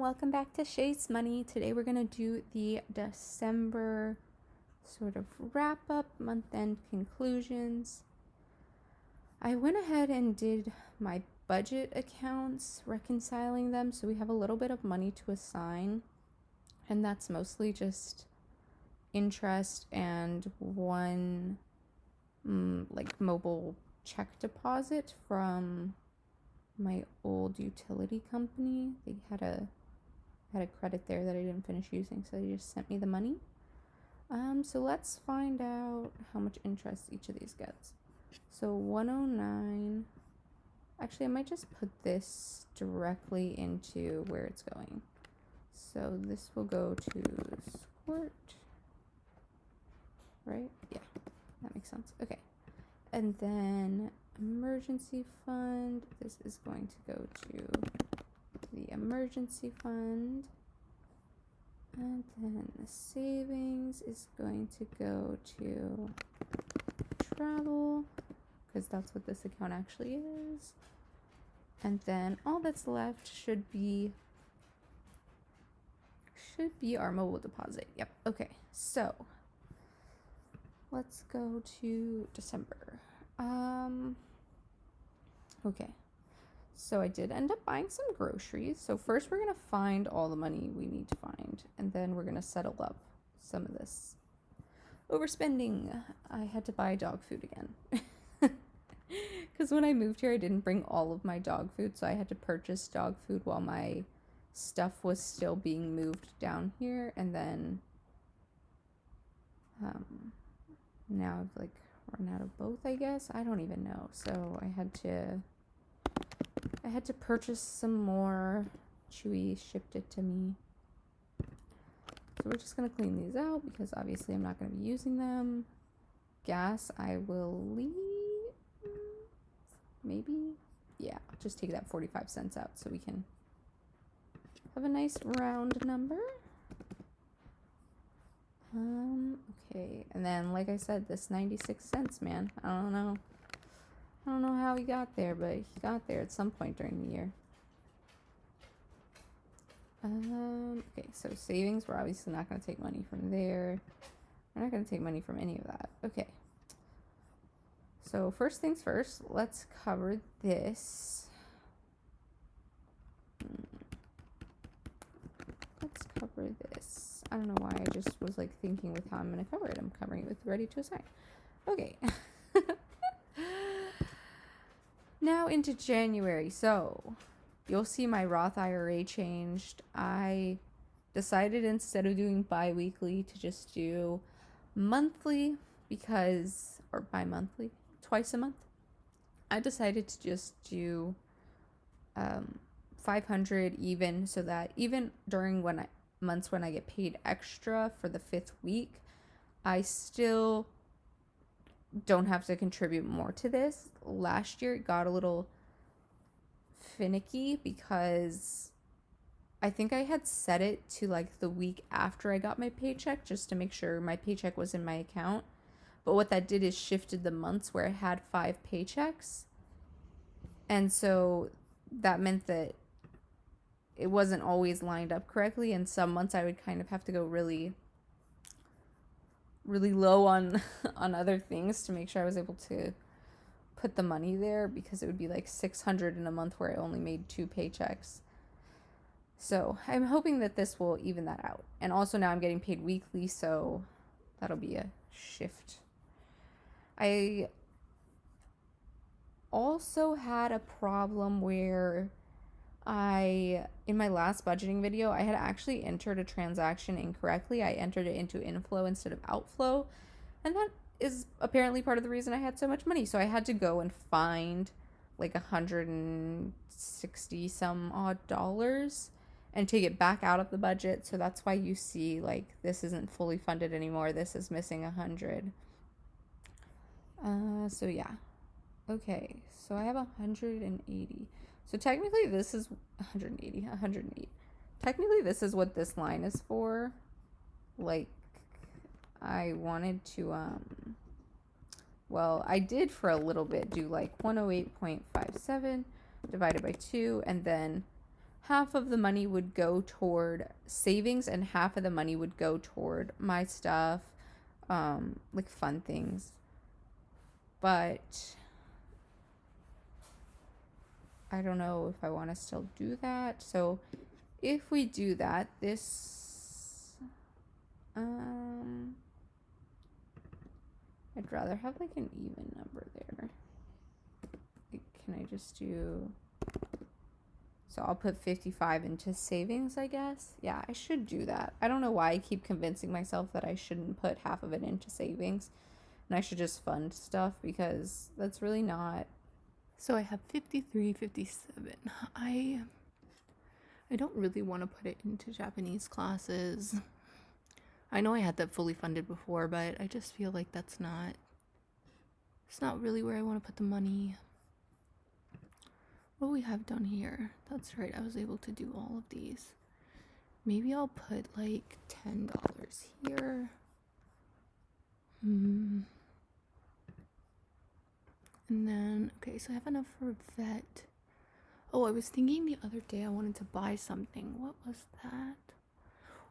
welcome back to Chey's Money. Today we're going to do the December sort of wrap up, month-end conclusions. I went ahead and did my budget accounts, reconciling them, so we have a little bit of money to assign, and that's mostly just interest and one mobile check deposit from my old utility company. They had a credit there that I didn't finish using, so they just sent me the money. So let's find out how much interest each of these gets. So 109. Actually, I might just put this directly into where it's going. So this will go to Squirt, right? Yeah, that makes sense. Okay, and then emergency fund, this is going to go to the emergency fund, and then the savings is going to go to travel, because that's what this account actually is. And then all that's left should be our mobile deposit. Yep. Okay, so let's go to December. Okay, so I did end up buying some groceries. So first we're going to find all the money we need to find, and then we're going to settle up some of this overspending. I had to buy dog food again. Because when I moved here, I didn't bring all of my dog food, so I had to purchase dog food while my stuff was still being moved down here, and then now I've run out of both, I guess. I don't even know. So I had to purchase some more. Chewy shipped it to me. So we're just going to clean these out because obviously I'm not going to be using them. Gas, I will leave. Maybe? Yeah, I'll just take that 45 cents out so we can have a nice round number. Okay, and then like I said, this 96 cents, man. I don't know how he got there, but he got there at some point during the year. Okay, so savings, we're obviously not going to take money from there. We're not going to take money from any of that. Okay. So first things first, let's cover this. Let's cover this. I don't know why I just was thinking with how I'm going to cover it. I'm covering it with ready to assign. Okay. Now into January. So you'll see my Roth IRA changed. I decided instead of doing bi-weekly to just do monthly or bi-monthly, twice a month. I decided to just do 500 even, so that even during months when I get paid extra for the 5th week, I still don't have to contribute more to this. Last year it got a little finicky because I think I had set it to the week after I got my paycheck just to make sure my paycheck was in my account. But what that did is shifted the months where I had 5 paychecks. And so that meant that it wasn't always lined up correctly. And some months I would kind of have to go really, really low on other things to make sure I was able to put the money there, because it would be 600 in a month where I only made 2 paychecks. So I'm hoping that this will even that out. And also now I'm getting paid weekly, so that'll be a shift. I also had a problem where in my last budgeting video, I had actually entered a transaction incorrectly. I entered it into inflow instead of outflow, and that is apparently part of the reason I had so much money. So I had to go and find $160 some odd and take it back out of the budget. So that's why you see this isn't fully funded anymore. This is missing 100. So yeah. Okay, so I have 180. So technically this is 108. Technically this is what this line is for. I wanted to, well, I did for a little bit do 108.57 divided by 2, and then half of the money would go toward savings and half of the money would go toward my stuff, like fun things. But I don't know if I want to still do that. So if we do that, I'd rather have like an even number there. Like, can I just do, so I'll put 55 into savings, I guess. Yeah, I should do that. I don't know why I keep convincing myself that I shouldn't put half of it into savings and I should just fund stuff, because that's really not. So I have 53, 57. I don't really want to put it into Japanese classes. I know I had that fully funded before, but I just feel like it's not really where I want to put the money. What do we have done here? That's right, I was able to do all of these. Maybe I'll put like $10 here. And then, okay, so I have enough for a vet. Oh, I was thinking the other day I wanted to buy something. What was that?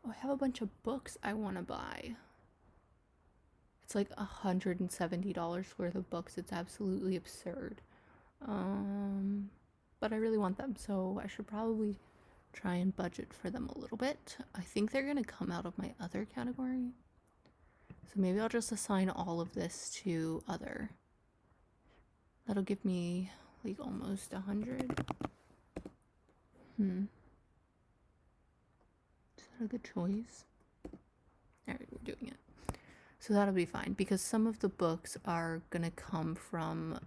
Oh, I have a bunch of books I want to buy. It's like $170 worth of books. It's absolutely absurd. But I really want them, so I should probably try and budget for them a little bit. I think they're going to come out of my other category. So maybe I'll just assign all of this to other. That'll give me like almost 100. Is that a good choice? Alright, we're doing it. So that'll be fine, because some of the books are gonna come from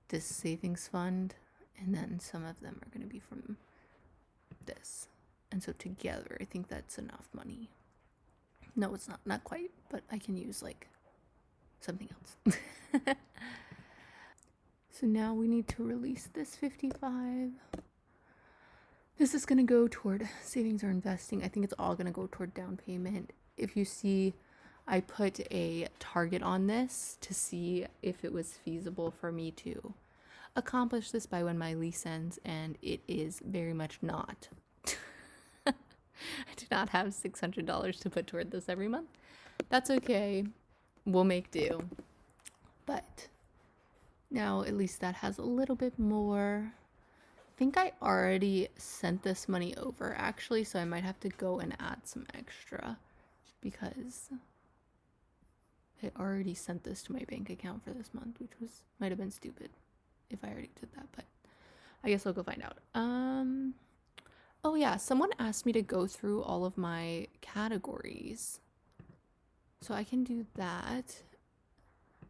this savings fund, and then some of them are gonna be from this. And so together, I think that's enough money. No, it's not quite, but I can use like something else. So now we need to release this 55. This is going to go toward savings or investing. I think it's all going to go toward down payment. If you see, I put a target on this to see if it was feasible for me to accomplish this by when my lease ends, and it is very much not. I do not have $600 to put toward this every month. That's okay. We'll make do. But now at least that has a little bit more. I think I already sent this money over actually, so I might have to go and add some extra, because I already sent this to my bank account for this month, which might have been stupid if I already did that, but I guess I'll go find out. Oh yeah, someone asked me to go through all of my categories, so I can do that.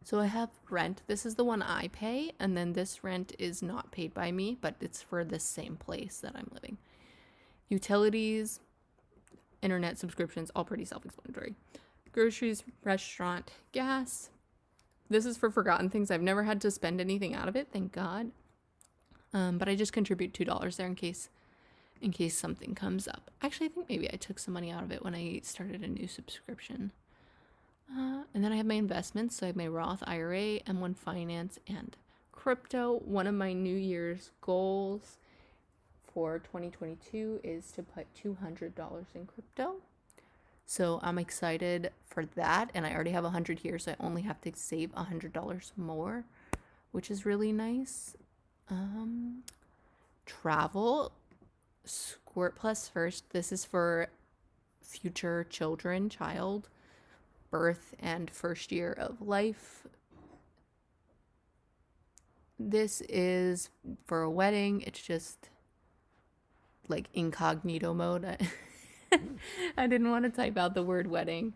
So I have rent. This is the one I pay, and then this rent is not paid by me, but it's for the same place that I'm living. Utilities, internet subscriptions, all pretty self-explanatory. Groceries, restaurant, gas. This is for forgotten things. I've never had to spend anything out of it, thank God. But I just contribute $2 there in case something comes up. Actually, I think maybe I took some money out of it when I started a new subscription. And then I have my investments. So I have my Roth IRA, M1 Finance, and crypto. One of my New Year's goals for 2022 is to put $200 in crypto. So I'm excited for that. And I already have 100 here, so I only have to save $100 more, which is really nice. Travel, Squirt Plus first. This is for future child, birth, and first year of life. This is for a wedding. It's just like incognito mode. I didn't want to type out the word wedding.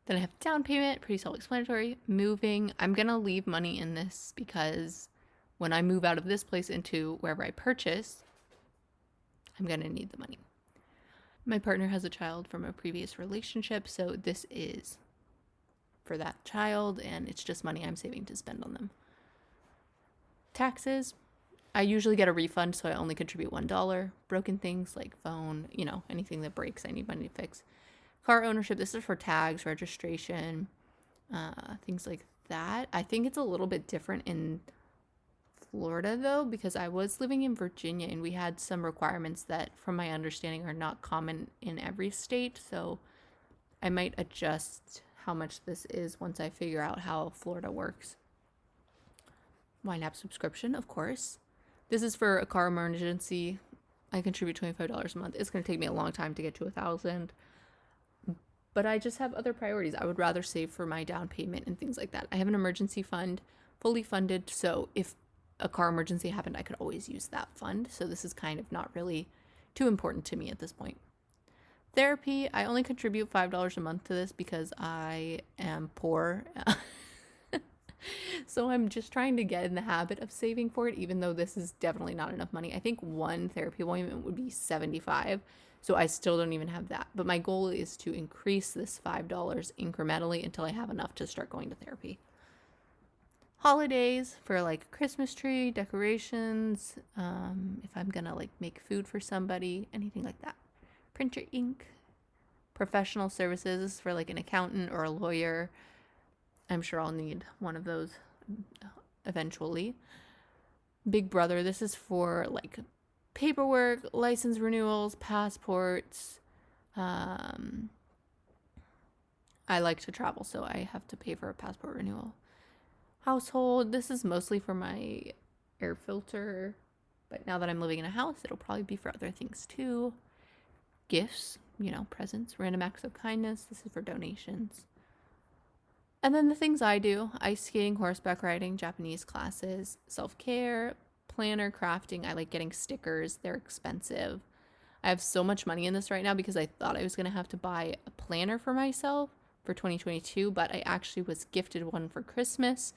Then I have down payment, pretty self-explanatory. Moving, I'm gonna leave money in this because when I move out of this place into wherever I purchase, I'm gonna need the money. My partner has a child from a previous relationship, so this is for that child, and it's just money I'm saving to spend on them. Taxes, I usually get a refund, so I only contribute $1. Broken things like phone, anything that breaks, I need money to fix. Car ownership, this is for tags, registration, things like that. I think it's a little bit different in Florida though, because I was living in Virginia and we had some requirements that, from my understanding, are not common in every state. So I might adjust how much this is once I figure out how Florida works. YNAB subscription, of course. This is for a car emergency. I contribute $25 a month. It's going to take me a long time to get to $1,000. But I just have other priorities. I would rather save for my down payment and things like that. I have an emergency fund fully funded, so if a car emergency happened, I could always use that fund. So this is kind of not really too important to me at this point. Therapy, I only contribute $5 a month to this because I am poor. So I'm just trying to get in the habit of saving for it, even though this is definitely not enough money. I think one therapy appointment would be $75. So I still don't even have that. But my goal is to increase this $5 incrementally until I have enough to start going to therapy. Holidays for like Christmas tree, decorations, if I'm gonna like make food for somebody, anything like that. Printer ink. Professional services for like an accountant or a lawyer. I'm sure I'll need one of those eventually. Big Brother, this is for like paperwork, license renewals, passports. I like to travel, so I have to pay for a passport renewal. Household, this is mostly for my air filter, but now that I'm living in a house, it'll probably be for other things too. Gifts, presents, random acts of kindness. This is for donations. And then the things I do: ice skating, horseback riding, Japanese classes, self-care, planner, crafting. I like getting stickers. They're expensive. I have so much money in this right now because I thought I was going to have to buy a planner for myself for 2022, but I actually was gifted one for Christmas,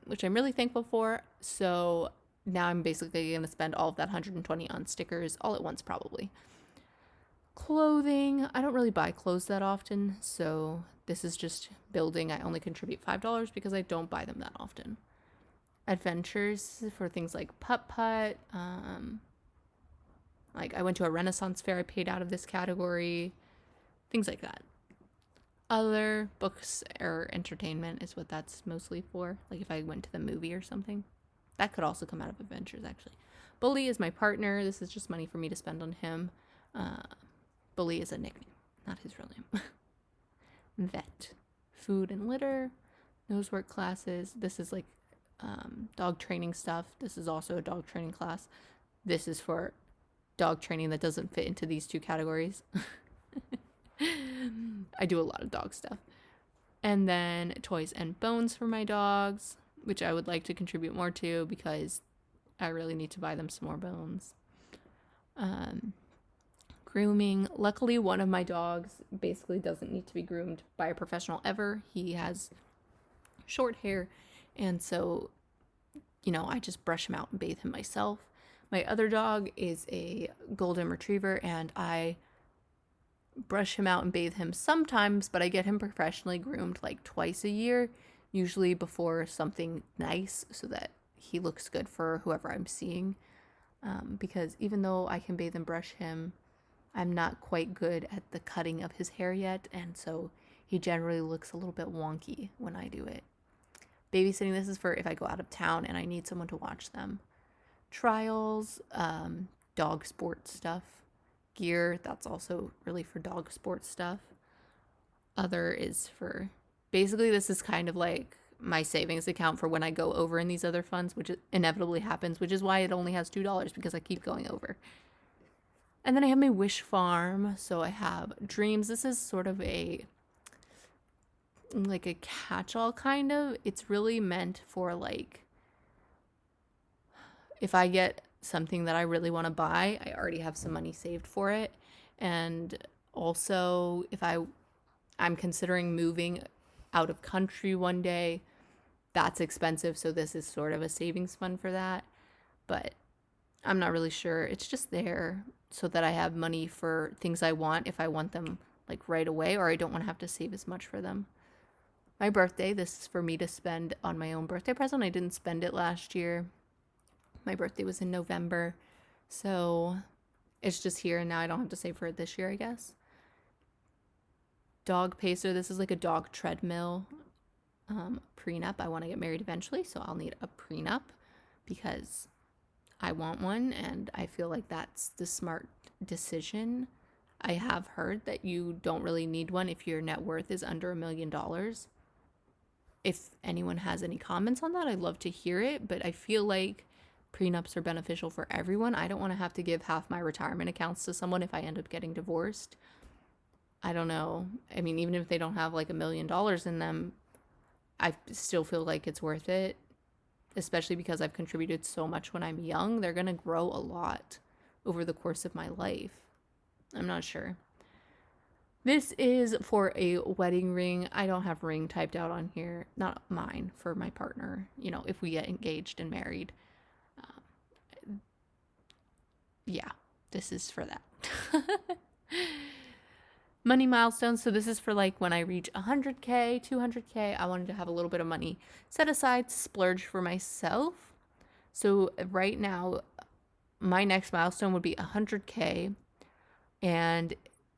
which I'm really thankful for. So now I'm basically going to spend all of that $120 on stickers all at once, probably. Clothing, I don't really buy clothes that often, so this is just building. I only contribute $5 because I don't buy them that often. Adventures for things like putt-putt. Like I went to a Renaissance fair, I paid out of this category. Things like that. Other books or entertainment is what that's mostly for. Like if I went to the movie or something. That could also come out of adventures, actually. Bully is my partner. This is just money for me to spend on him. Bully is a nickname, not his real name. Vet. Food and litter. Nosework classes. This is like dog training stuff. This is also a dog training class. This is for dog training that doesn't fit into these two categories. I do a lot of dog stuff. And then toys and bones for my dogs, which I would like to contribute more to because I really need to buy them some more bones. Grooming. Luckily, one of my dogs basically doesn't need to be groomed by a professional ever. He has short hair, and so, I just brush him out and bathe him myself. My other dog is a golden retriever, and I brush him out and bathe him sometimes, but I get him professionally groomed like twice a year, usually before something nice, so that he looks good for whoever I'm seeing. Because even though I can bathe and brush him, I'm not quite good at the cutting of his hair yet, and so he generally looks a little bit wonky when I do it. Babysitting, this is for if I go out of town and I need someone to watch them. Trials, dog sport stuff. Gear, that's also really for dog sport stuff. Other is for, basically this is kind of like my savings account for when I go over in these other funds, which inevitably happens, which is why it only has $2 because I keep going over. And then I have my wish farm. So I have dreams. This is sort of like a catch-all kind of. It's really meant for like, if I get something that I really want to buy, I already have some money saved for it. And also if I'm considering moving out of country one day, that's expensive. So this is sort of a savings fund for that. But I'm not really sure. It's just there so that I have money for things I want if I want them like right away, or I don't want to have to save as much for them. My birthday, this is for me to spend on my own birthday present. I didn't spend it last year. My birthday was in November, so it's just here and now. I don't have to save for it this year, I guess. Dog pacer, this is like a dog treadmill. Prenup, I want to get married eventually, so I'll need a prenup. because I want one and I feel like that's the smart decision. I have heard that you don't really need one if your net worth is under $1 million. If anyone has any comments on that, I'd love to hear it, but I feel like prenups are beneficial for everyone. I don't want to have to give half my retirement accounts to someone if I end up getting divorced. I don't know. I mean, even if they don't have like $1 million in them, I still feel like it's worth it, especially because I've contributed so much when I'm young. They're going to grow a lot over the course of my life. I'm not sure. This is for a wedding ring. I don't have ring typed out on here. Not mine, for my partner, if we get engaged and married. Yeah, this is for that. Money milestones. So this is for like when I reach 100K, 200K, I wanted to have a little bit of money set aside to splurge for myself. So right now, my next milestone would be 100K. And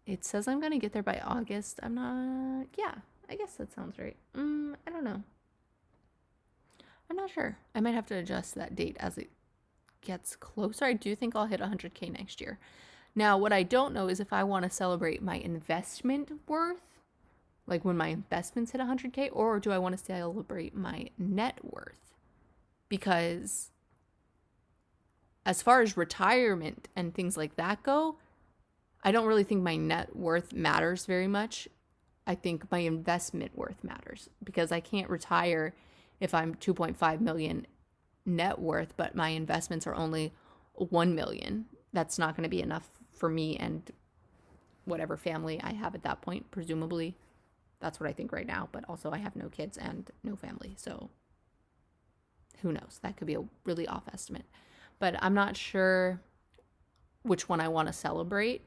it says I'm going to get there by August. I'm not, yeah, I guess that sounds right. I don't know. I'm not sure. I might have to adjust that date as it gets closer. I do think I'll hit 100K next year. Now, what I don't know is if I want to celebrate my investment worth, like when my investments hit 100K, or do I want to celebrate my net worth? Because as far as retirement and things like that go, I don't really think my net worth matters very much. I think my investment worth matters, because I can't retire if I'm 2.5 million net worth, but my investments are only 1 million. That's not going to be enough for me and whatever family I have at that point, presumably. That's what I think right now, but also I have no kids and no family, so who knows? That could be a really off estimate. But I'm not sure which one I want to celebrate.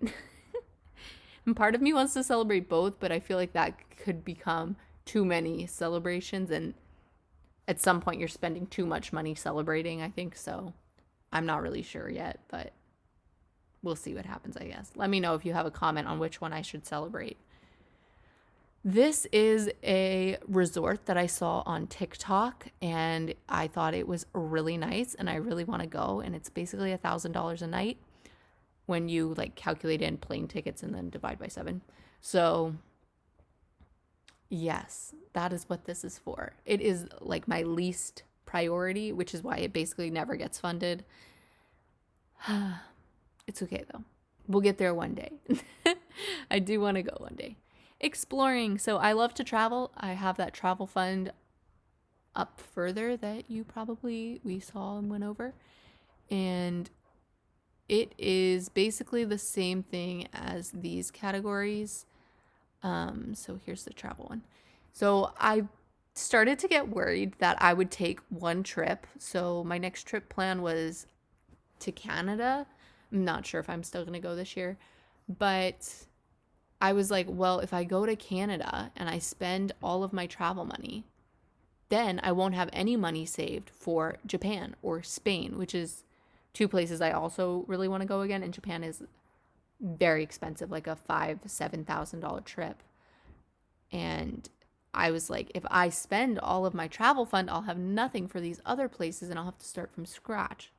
And part of me wants to celebrate both, but I feel like that could become too many celebrations, and at some point you're spending too much money celebrating, I think. So I'm not really sure yet, but we'll see what happens, I guess. Let me know if you have a comment on which one I should celebrate. This is a resort that I saw on TikTok, and I thought it was really nice, and I really want to go. And it's basically $1,000 a night when you like calculate in plane tickets and then divide by 7. So yes, that is what this is for. It is like my least priority, which is why it basically never gets funded. It's okay though. We'll get there one day. I do want to go one day. Exploring. So I love to travel. I have that travel fund up further that we saw and went over. And it is basically the same thing as these categories. So here's the travel one. So I started to get worried that I would take one trip. So my next trip plan was to Canada. I'm not sure if I'm still going to go this year, but I was like, well, if I go to Canada and I spend all of my travel money, then I won't have any money saved for Japan or Spain, which is 2 places I also really want to go again. And Japan is very expensive, like a $5,000-$7,000 trip. And I was like, if I spend all of my travel fund, I'll have nothing for these other places and I'll have to start from scratch.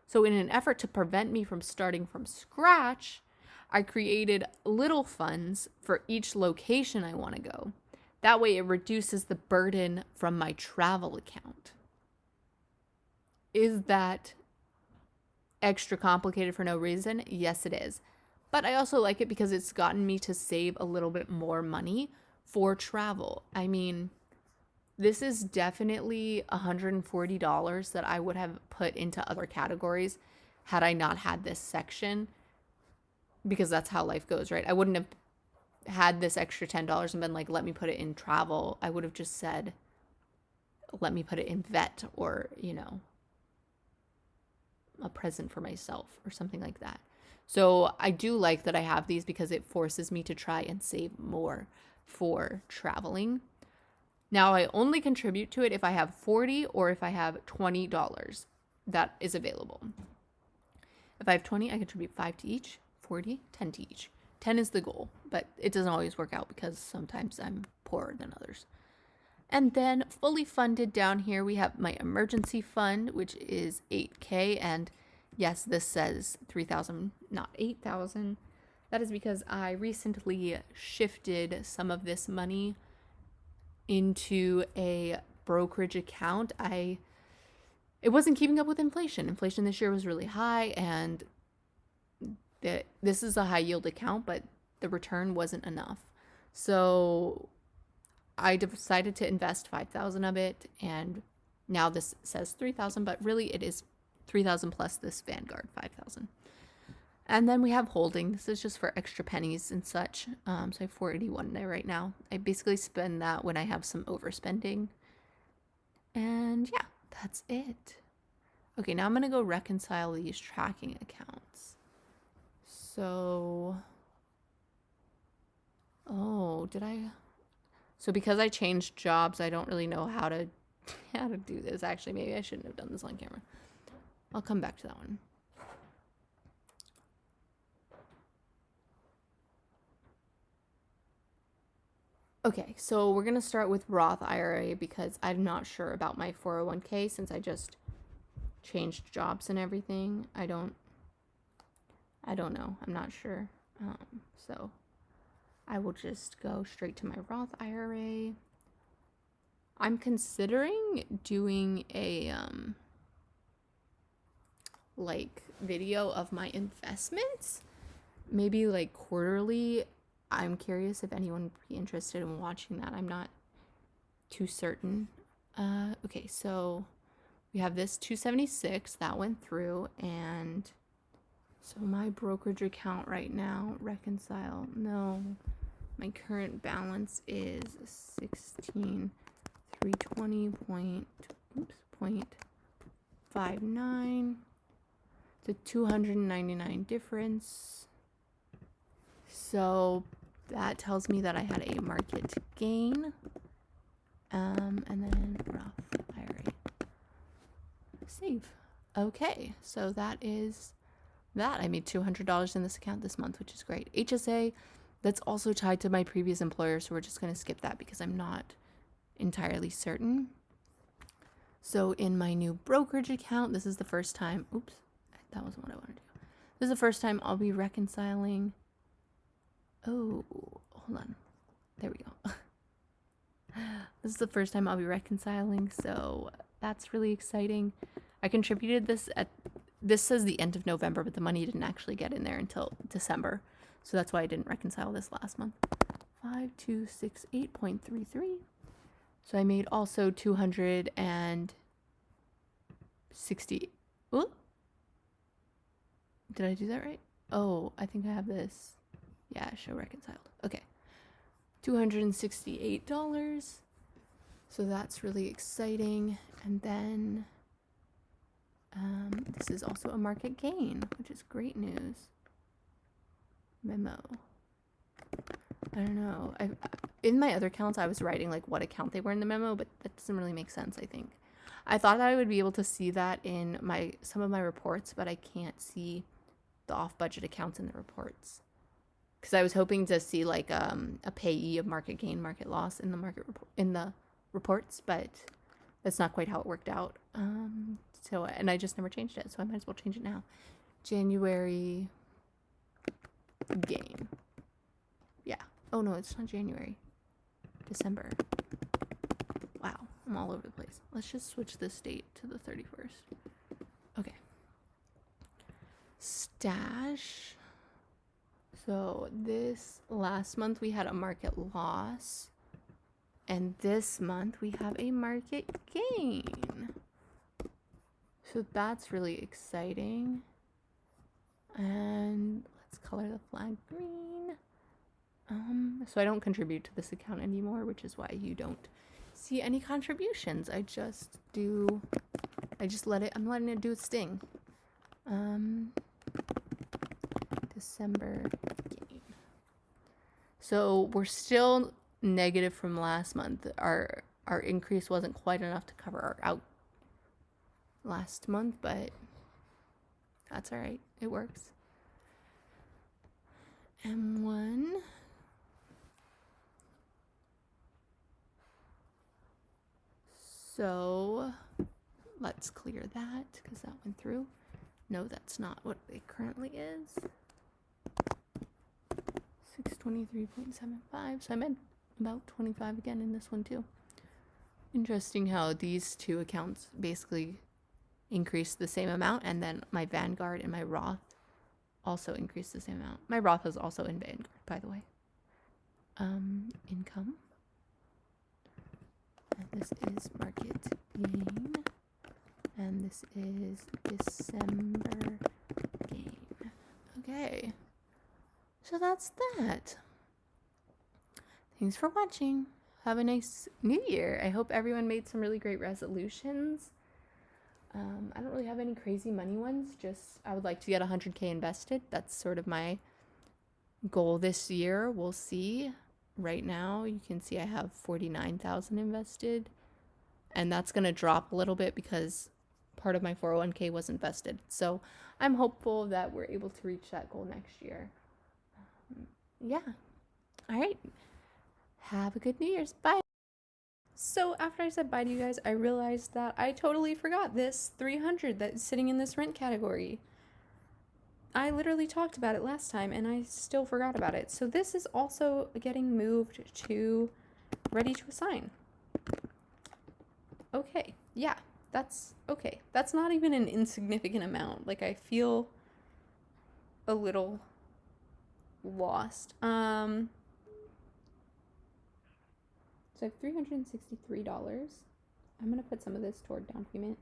So in an effort to prevent me from starting from scratch, I created little funds for each location I want to go. That way it reduces the burden from my travel account. Is that extra complicated for no reason? Yes, it is. But I also like it because it's gotten me to save a little bit more money for travel. I mean, this is definitely $140 that I would have put into other categories had I not had this section, because that's how life goes, right? I wouldn't have had this extra $10 and been like, let me put it in travel. I would have just said, let me put it in vet, or, a present for myself or something like that. So I do like that I have these because it forces me to try and save more for traveling. Now I only contribute to it if I have $40 or if I have $20 that is available. If I have 20, I contribute 5 to each, 40, 10 to each. 10 is the goal, but it doesn't always work out because sometimes I'm poorer than others. And then fully funded down here, we have my emergency fund, which is 8K. And yes, this says 3,000, not 8,000. That is because I recently shifted some of this money into a brokerage account. It wasn't keeping up with inflation. Inflation this year was really high, and this is a high yield account, but the return wasn't enough. So I decided to invest 5,000 of it, and now this says 3,000, but really it is 3,000 plus this Vanguard 5,000. And then we have holding. This is just for extra pennies and such. So I have 481 there right now. I basically spend that when I have some overspending. And yeah, that's it. Okay, now I'm going to go reconcile these tracking accounts. So, so because I changed jobs, I don't really know how to do this. Actually, maybe I shouldn't have done this on camera. I'll come back to that one. Okay, so we're going to start with Roth IRA because I'm not sure about my 401k since I just changed jobs and everything. I don't know. I'm not sure. So I will just go straight to my Roth IRA. I'm considering doing a like video of my investments, maybe like quarterly. I'm curious if anyone would be interested in watching that. I'm not too certain. Okay, so we have this 276 that went through, and so my brokerage account right now, reconcile, no, my current balance is 16,320.59. It's a 299 difference. So that tells me that I had a market gain. And then Roth IRA. Save. Okay, so that is that. I made $200 in this account this month, which is great. HSA, that's also tied to my previous employer, so we're just going to skip that because I'm not entirely certain. So in my new brokerage account, this is the first time, oops, that wasn't what I wanted to do. This is the first time I'll be reconciling. Oh, hold on. There we go. This is the first time I'll be reconciling, so that's really exciting. I contributed this says the end of November, but the money didn't actually get in there until December. So that's why I didn't reconcile this last month. 5268.33. So I made also 260. Ooh. Did I do that right? Oh, I think I have this. Yeah, show reconciled. Okay. $268. So that's really exciting. And then this is also a market gain, which is great news. Memo. I don't know. In my other accounts, I was writing like what account they were in the memo, but that doesn't really make sense, I think. I thought that I would be able to see that in some of my reports, but I can't see the off-budget accounts in the reports. Because I was hoping to see like a payee of market gain, market loss in the reports, but that's not quite how it worked out. And I just never changed it, so I might as well change it now. January gain. Yeah. Oh no, it's not January. December. Wow, I'm all over the place. Let's just switch this date to the 31st. Okay. Stash. So this last month we had a market loss, and this month we have a market gain. So that's really exciting. And let's color the flag green. So I don't contribute to this account anymore, which is why you don't see any contributions. I'm letting it do its thing. December gain. So we're still negative from last month. Our increase wasn't quite enough to cover our out last month, but that's all right. It works. M1. So let's clear that because that went through. No, that's not what it currently is. 623.75. So I made about 25 again in this one too. Interesting how these two accounts basically increased the same amount, and then my Vanguard and my Roth also increased the same amount. My Roth is also in Vanguard, by the way. Income. And this is market gain. And this is December gain. Okay. So that's that. Thanks for watching. Have a nice new year. I hope everyone made some really great resolutions. I don't really have any crazy money ones. Just I would like to get 100K invested. That's sort of my goal this year. We'll see. Right now, you can see I have 49,000 invested. And that's going to drop a little bit because part of my 401k was invested. So I'm hopeful that we're able to reach that goal next year. Yeah. All right. Have a good New Year's. Bye. So after I said bye to you guys, I realized that I totally forgot this 300 that's sitting in this rent category. I literally talked about it last time and I still forgot about it. So this is also getting moved to ready to assign. Okay, yeah, that's okay. That's not even an insignificant amount. Like I feel a little lost. So I have $363. I'm gonna put some of this toward down payment.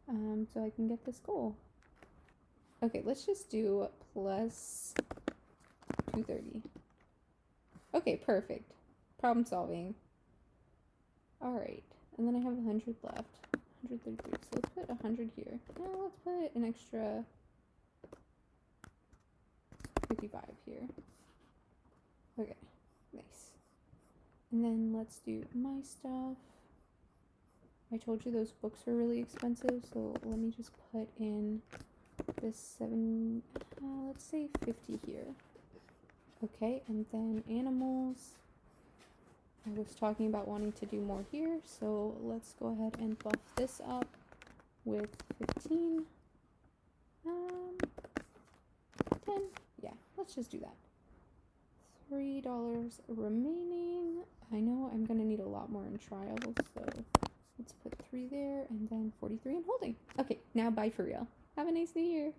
So I can get this goal. Okay, let's just do plus 230. Okay, perfect. Problem solving. Alright, and then I have 100 left. 133. So let's put 100 here. Now let's put an extra 55 here. Okay, nice. And then let's do my stuff. I told you those books were really expensive, so let me just put in this let's say 50 here. Okay, and then animals. I was talking about wanting to do more here, so let's go ahead and buff this up with 15. 10. Yeah, let's just do that. $3 remaining. I know I'm gonna need a lot more in trials, so let's put 3 there and then 43 in holding. Okay, now bye for real. Have a nice new year.